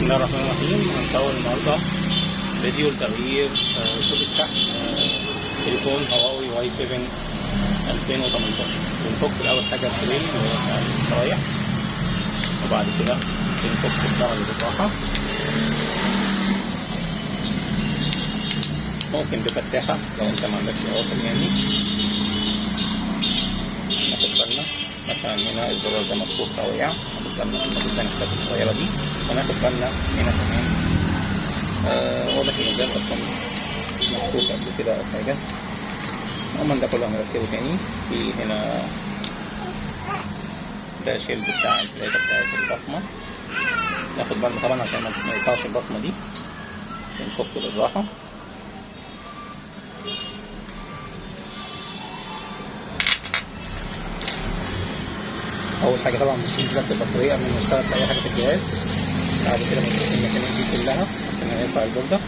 بسم الله الرحمن الرحيم. هنصور النهارده فيديو لتغيير سوكت شحن تليفون هواوي واي 7 2018. بنفك الاول حاجه الفريم الشرايح، وبعد كده بنفك الظهر بالراحه، ممكن بفتاحه لو انت ما عندكش قوافل يعني. ناخد بالنا مثلا هنا الزرار ده مفتوح او وقع، ناخد بالنا من النقطه الحته الصغيره دي، وناخد بالنا هنا كمان واضح ان الجهاز اصلا مفتوح قبل كده او حاجه. عموما ده كله هنركبه تاني. في هنا ده شيلد بتاع البلاته بتاعت البصمه، ناخد بالنا طبعا عشان ما يقطعش البصمه دي، بنفكه بالراحه. اول حاجه طبعا بنشيل بلاك البطاريه قبل ما نشتغل في اي حاجه في الجهاز. بعد كده بنشيل المكانات دي كلها عشان هيرفع البورده.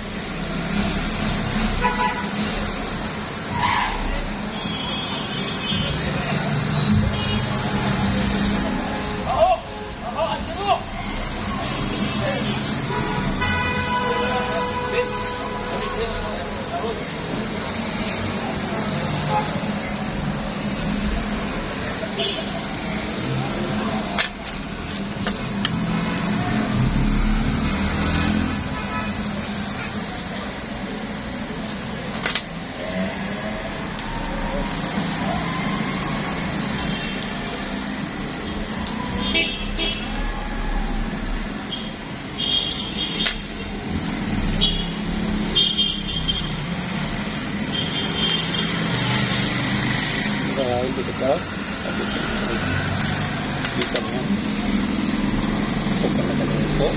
علبة الكهرباء دي كمان فك المكان من فوق.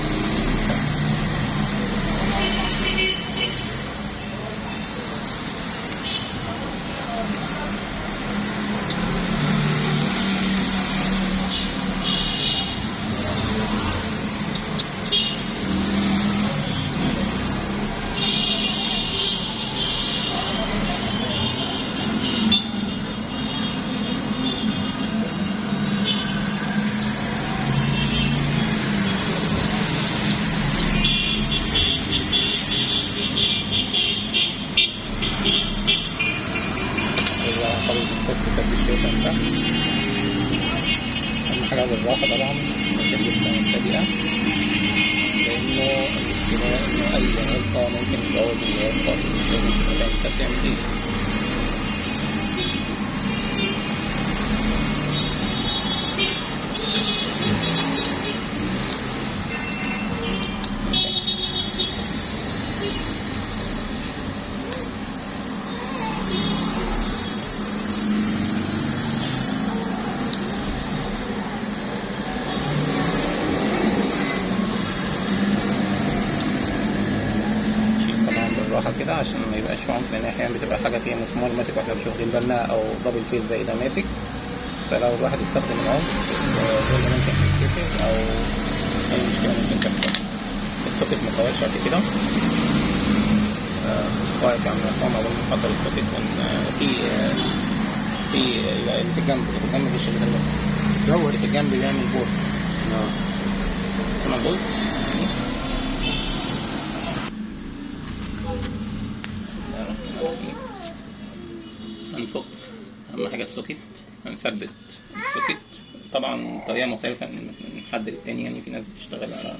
بنفك كارت الشاشة ده، أهم حاجة بالراحة طبعا، ممكن جدا مبتدئة، لأنه المشكلة إنه أي غلطة ممكن تزود الجهاز خالص، لازم تبقى فاهم أنت بتعمل إيه. بالراحة كده عشان ما يبقاش في عنف، لأن أحيانا بتبقى حاجة فيها مسمار ماسك واحنا مش واخدين بالنا، أو دبل فيل زي ده ماسك، فلو الواحد استخدم العنف الجهاز ممكن يتكسر أو أي مشكلة ممكن تحصل. السوكت مطولش قد كده، واقف يعني مرسوم أول ما نحضر السوكت. في اللي في الجنب مفيش اللي بس اللي في الجنب بيعمل بورس. تمام بورس هنفك. أهم حاجة السوكت، هنثبت السوكت طبعا طريقة مختلفة من حد للتاني، يعني في ناس بتشتغل على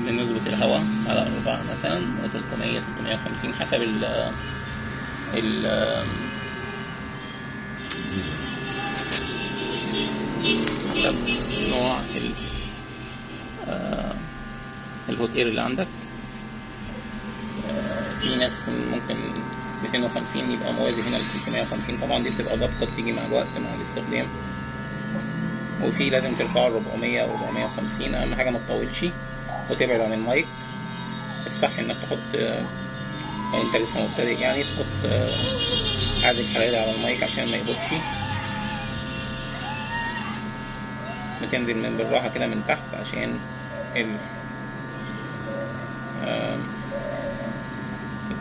بنظبط الهواء على 4 مثلا، 300 350 حسب حسب نوع الهوت اير اللي عندك. في ناس ممكن 250 يبقى موازي هنا ل 350، طبعا دي بتبقى ضبطة بتيجي مع الوقت مع الاستخدام. وفي لازم ترفعه 400 و 450. أهم حاجة ما تطولش وتبعد عن المايك. الصح إنك تحط لو أنت لسه مبتدئ يعني تحط عازل حراري على المايك عشان ما يبوظش. بتنزل من بالراحة كده من تحت عشان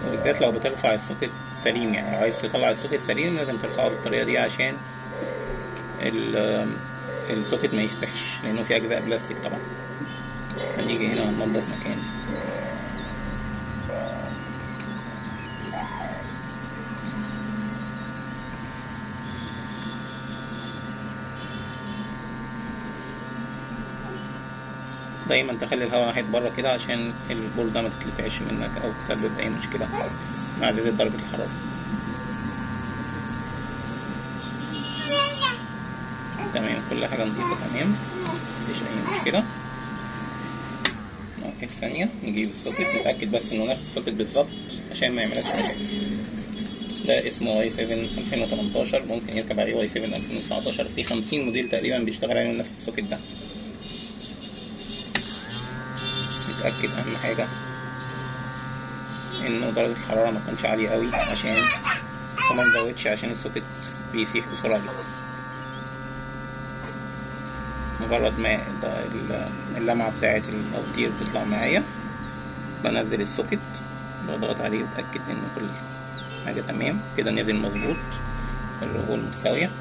وبالذات لو بترفع السوكت سليم، يعني لو عايز تطلع السوكت سليم لازم ترفعه بالطريقة دي عشان السوكت ما يشبحش، لأنه في أجزاء بلاستيك طبعا. نيجي هنا وننضف مكان. دايما تخلي الهواء ناحية بره كده عشان البوردة ما تتلسعش منك أو تسبب أي مشكلة مع زيادة درجة الحرارة. تمام، كل حاجة نضيفة تمام، مفيش أي مشكلة. نوقف ثانية، نجيب السوكت نتأكد بس إنه نفس السوكت بالظبط عشان ما يعملكش مشاكل. ده اسمه واي 7 2018، ممكن يركب عليه واي 7 2019، في 50 موديل تقريبا بيشتغل عليهم نفس السوكت ده. نتأكد أهم حاجة إنه درجة الحرارة ما تكونش عالية قوي عشان وما نزودش عشان السوكت بيسيح بسرعة جدا. مجرد ما اللمعة بتاعة المواتير بتطلع معايا بنزل السوكت، بضغط عليه واتأكد إن كل حاجة تمام كده، نزل مظبوط، الرجول متساوية.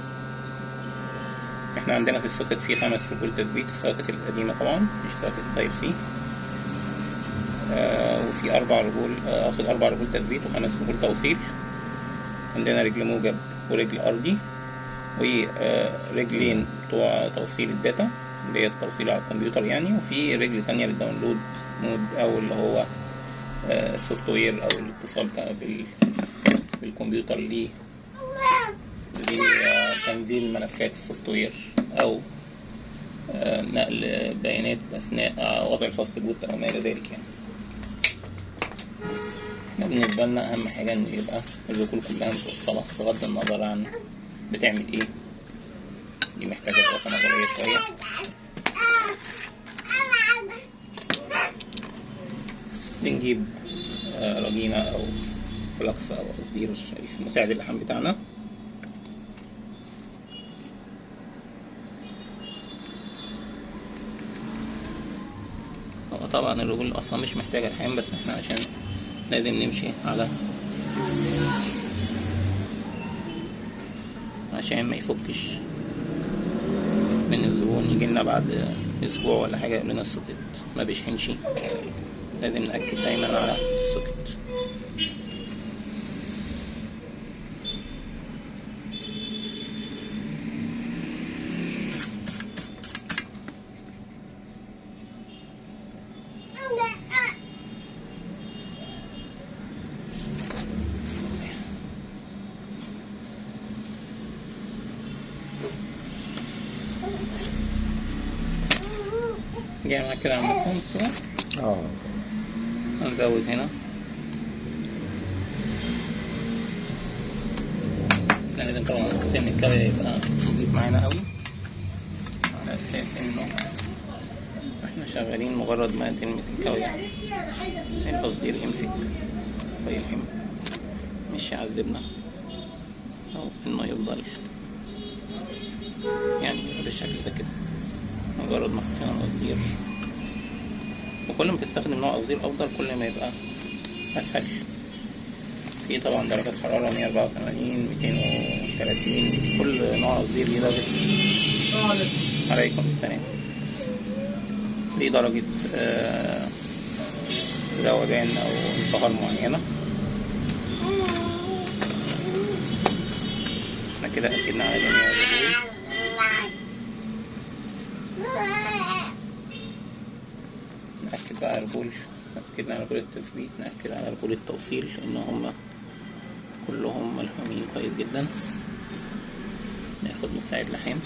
احنا عندنا في السوكت فيه 5 رجول تثبيت، السوكت القديمة طبعا مش سوكت تايب سي، وفي 4 رجول، أقصد 4 رجول تثبيت و5 رجول توصيل. عندنا رجل موجب ورجل أرضي ورجلين بتوع توصيل الداتا اللي هي التوصيل على الكمبيوتر يعني، وفي رجل تانية للداونلود مود أو اللي هو السوفت وير أو الاتصال بالكمبيوتر لتنزيل ملفات السوفت وير أو نقل بيانات أثناء وضع الفصل بوت أو ما إلى ذلك يعني. بالنسبة لنا أهم حاجة إن يبقى الرجول كلها متوصلة بغض النظر عن بتعمل إيه. دي محتاجة دراسة نظرية شوية. بنجيب رجينة أو فلكس أو قصدير مساعد اللحام بتاعنا، هو طبعا الرجول أصلا مش محتاجة لحام، بس احنا عشان لازم نمشي على عشان ما يفكش من الزبون يجيلنا بعد اسبوع ولا حاجة يقول لنا السوكت ما بيشحنش، لازم نأكد دايما على السوكت. جاي معاك كده على المسام هنزود هنا لازم طبعا سن الكاوية يبقى نضيف معانا قوي، على اساس انه احنا شغالين مجرد ما تلمس الكاوية التصدير يمسك ويلحم، مش يعذبنا او انه يفضل يعني بالشكل ده كده. مجرد ما حطينا تصدير، وكل ما تستخدم نوع تصدير افضل كل ما يبقى اسهل. في طبعا درجات حرارة 184 230، كل نوع تصدير ليه درجة. عليكم السلام. ليه درجة ذوبان او انصهار معينة. احنا كده اكدنا على جميع الرجول. نأكد بقى على رجول، أكدنا على رجول التثبيت، نأكد على رجول التوصيل إن هم كلهم ملحومين كويس جدا. ناخد مساعد لحام.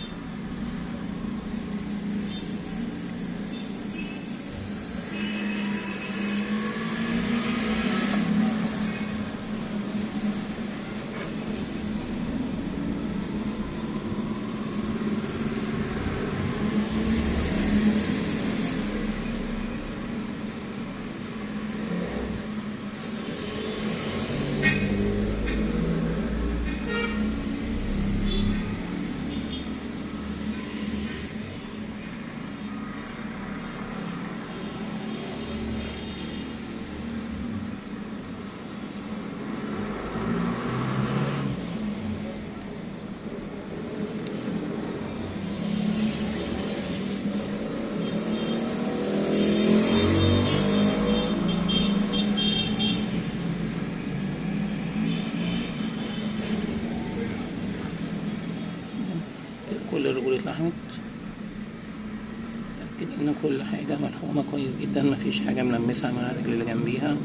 كل حاجة ملحومة كويس جدا، مفيش حاجة ملمسة مع الرجل اللي جنبيها،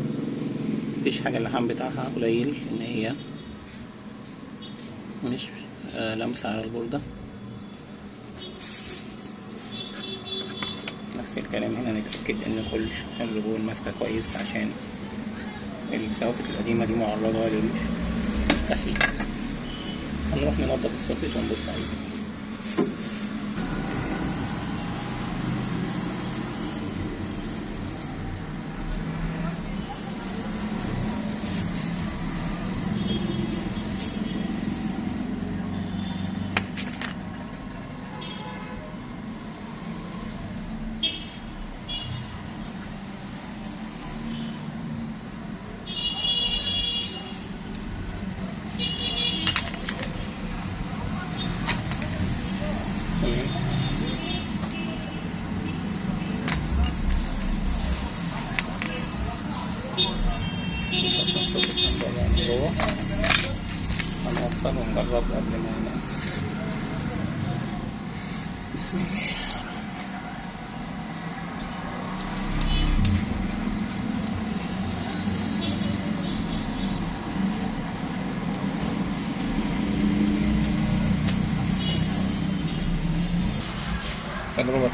مفيش حاجة اللحام بتاعها قليل إن هي مش لمسة على البوردة. نفس الكلام هنا، نتأكد إن كل الرجول ماسكة كويس عشان الثوابت القديمة دي معرضة للتحريك. هنروح ننضف السوكت ونبص عليه. هنوصل ونجرب قبل ما ننام. بسم الله. تجربة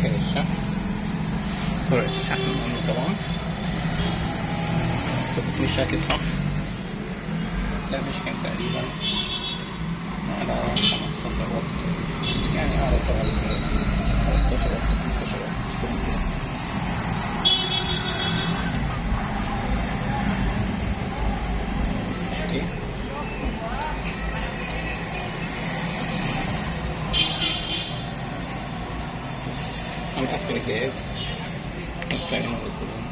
كده الشحن، سرعة الشحن مهمة طبعا. مش راكب صح؟ لا مش كان تقريبا على 15 وقت، يعني أعرف على 13 وقت 15 وقت. اوكي هنقفل الجهاز ونشغل الكلام.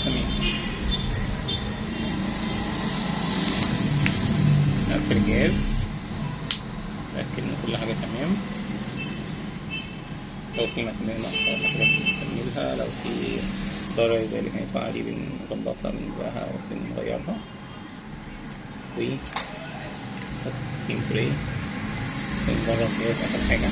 تمام. نقفل الجهاز، نتأكد إن كل حاجة تمام. لو في مسامير ناقصة ولا حاجة بنكملها، لو في ضرر زي اللي كانت واقعة دي بنظبطها بنزهها وبنغيرها. و سيم تري بنجرب ديت آخر حاجة.